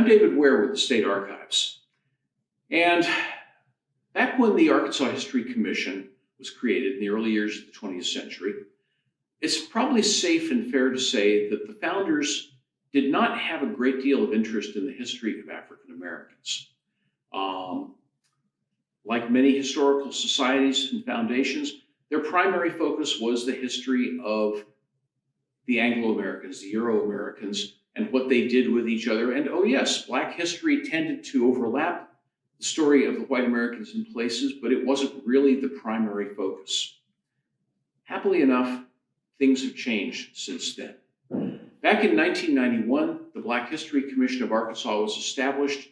I'm David Ware with the State Archives. And back when the Arkansas History Commission was created in the early years of the 20th century, it's probably safe and fair to say that the founders did not have a great deal of interest in the history of African Americans. Like many historical societies and foundations, their primary focus was the history of the Anglo-Americans, the Euro-Americans, and what they did with each other. And oh yes, Black history tended to overlap the story of the white Americans in places, but it wasn't really the primary focus. Happily enough, things have changed since then. Back in 1991, the Black History Commission of Arkansas was established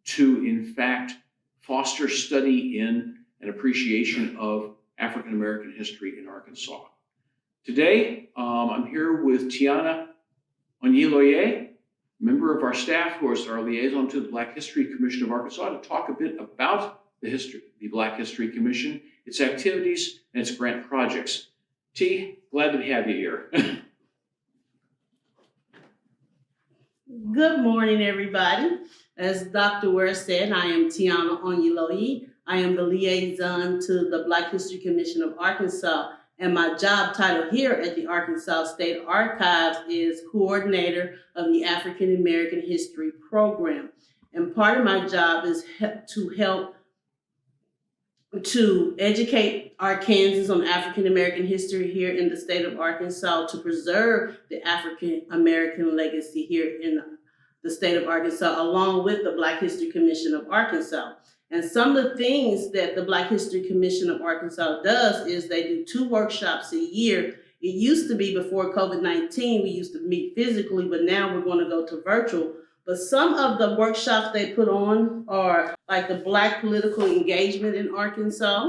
to, in fact, foster study in and appreciation of African American history in Arkansas. Today, I'm here with Tatyana Oyinloye, member of our staff who is our liaison to the Black History Commission of Arkansas, to talk a bit about the Black History Commission, its activities, and its grant projects. T, glad to have you here. Good morning, everybody. As Dr. Ware said, I am Tatyana Oyinloye. I am the liaison to the Black History Commission of Arkansas, and my job title here at the Arkansas State Archives is Coordinator of the African American History Program. And part of my job is to help to educate Arkansans on African American history here in the state of Arkansas, to preserve the African American legacy here in the state of Arkansas, along with the Black History Commission of Arkansas. And some of the things that the Black History Commission of Arkansas does is they do 2 workshops a year. It used to be, before COVID-19, we used to meet physically, but now we're going to go to virtual. But some of the workshops they put on are like the Black political engagement in Arkansas,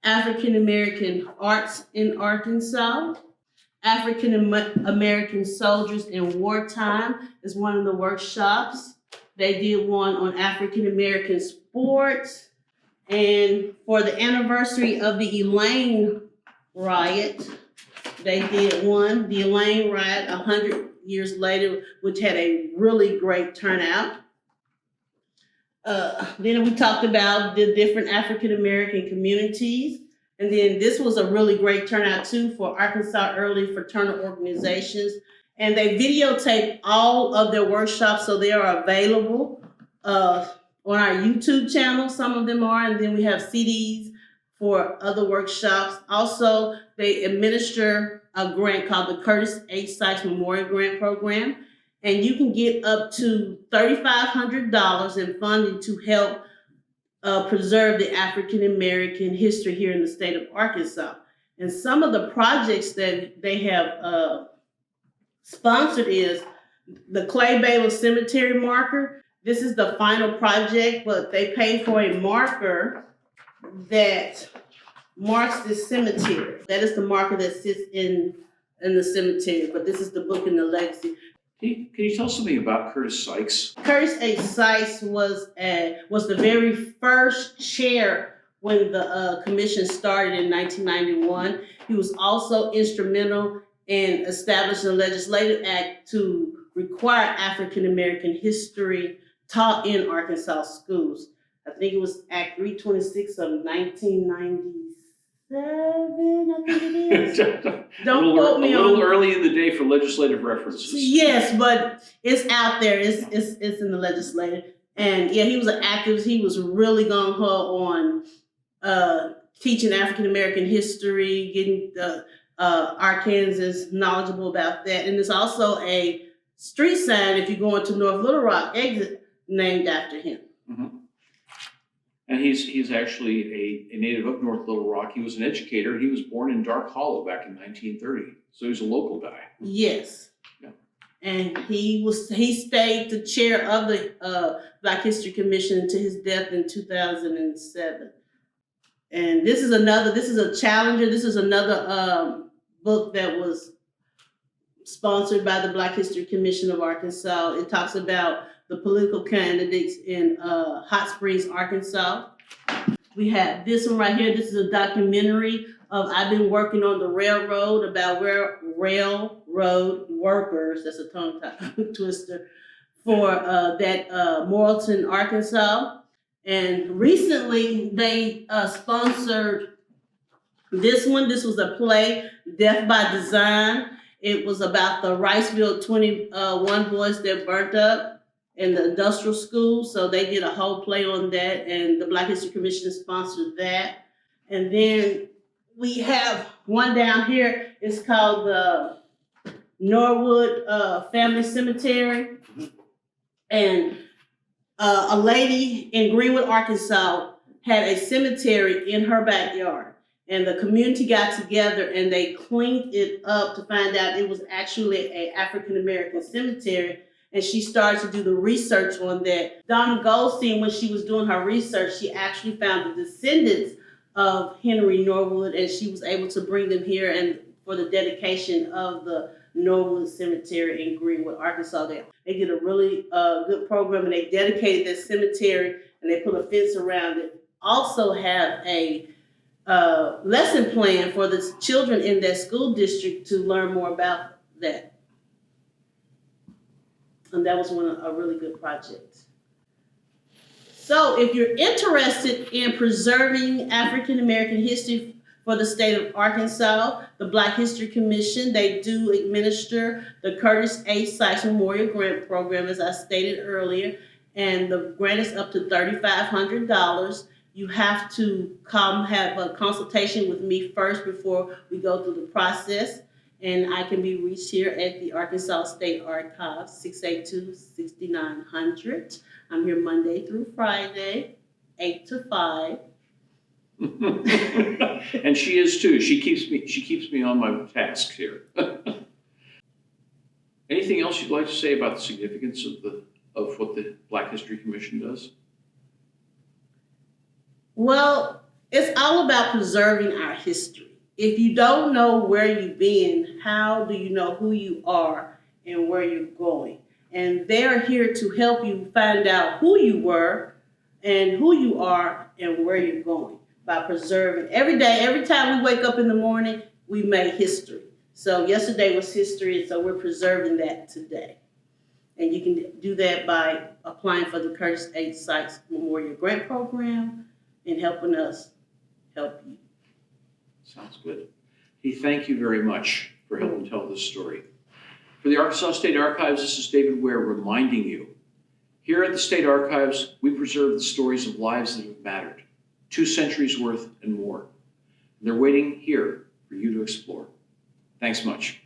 African American arts in Arkansas, African American soldiers in wartime is one of the workshops. They did one on African American sports. And for the anniversary of the ELAINE riot, they did one, the ELAINE riot 100 years later, which had a really great turnout. Then we talked about the different African American communities. And then this was a really great turnout too for Arkansas Early Fraternal Organizations. And they videotape all of their workshops, so they are available on our YouTube channel. Some of them are, and then we have CDs for other workshops. Also, they administer a grant called the Curtis H. Sykes Memorial Grant Program, and you can get up to $3,500 in funding to help preserve the African American history here in the state of Arkansas. And some of the projects that they have sponsored is the Clay Baylor Cemetery marker. This is the final project, but they pay for a marker that marks this cemetery. That is the marker that sits in the cemetery, but this is the book and the legacy. Can you tell us something about Curtis Sykes? Curtis H. Sykes was the very first chair when the commission started in 1991. He was also instrumental in establishing a legislative act to require African American history taught in Arkansas schools. I think it was Act 326 of 1997, I think it is. Don't quote me on it. A little early in the day for legislative references. Yes, but it's out there. It's in the legislative. And yeah, he was an activist. He was really gung-ho on teaching African American history, getting Arkansans knowledgeable about that. And there's also a street sign, if you go into North Little Rock exit, named after him. Mm-hmm. And he's actually a native of North Little Rock. He was an educator. He was born in Dark Hollow back in 1930. So he's a local guy. Yes. Yeah. And he stayed the chair of the Black History Commission until his death in 2007. And this is a challenger. This is another book that was sponsored by the Black History Commission of Arkansas. It talks about the political candidates in Hot Springs, Arkansas. We have this one right here. This is a documentary of I've been working on the railroad, about where railroad workers, that's a tongue twister, for that Morrilton, Arkansas. And recently they sponsored this one. This was a play, Death by Design. It was about the Riceville 21 boys that burnt up in the industrial school. So they did a whole play on that, and the Black History Commission sponsored that. And then we have one down here. It's called the Norwood Family Cemetery. And a lady in Greenwood, Arkansas had a cemetery in her backyard. And the community got together and they cleaned it up to find out it was actually an African-American cemetery. And she started to do the research on that. Donna Goldstein, when she was doing her research, she actually found the descendants of Henry Norwood, and she was able to bring them here and for the dedication of the Norwood Cemetery in Greenwood, Arkansas. They did a really good program, and they dedicated that cemetery, and they put a fence around it. Also have a lesson plan for the children in that school district to learn more about that. And that was a really good project. So if you're interested in preserving African American history for the state of Arkansas, the Black History Commission, they do administer the Curtis A. Sykes Memorial Grant Program, as I stated earlier, and the grant is up to $3,500. You have to come have a consultation with me first before we go through the process. And I can be reached here at the Arkansas State Archives, 682-6900. I'm here Monday through Friday, 8 to 5. And she is too. She keeps me on my tasks here. Anything else you'd like to say about the significance of what the Black History Commission does? Well, it's all about preserving our history. If you don't know where you've been, how do you know who you are and where you're going? And they're here to help you find out who you were and who you are and where you're going by preserving. Every day, every time we wake up in the morning, we make history. So yesterday was history, and so we're preserving that today. And you can do that by applying for the Curtis A. Sykes Memorial Grant Program and helping us help you. Sounds good. Hey, thank you very much for helping tell this story. For the Arkansas State Archives, this is David Ware reminding you, here at the State Archives, we preserve the stories of lives that have mattered, 2 centuries worth and more. And they're waiting here for you to explore. Thanks much.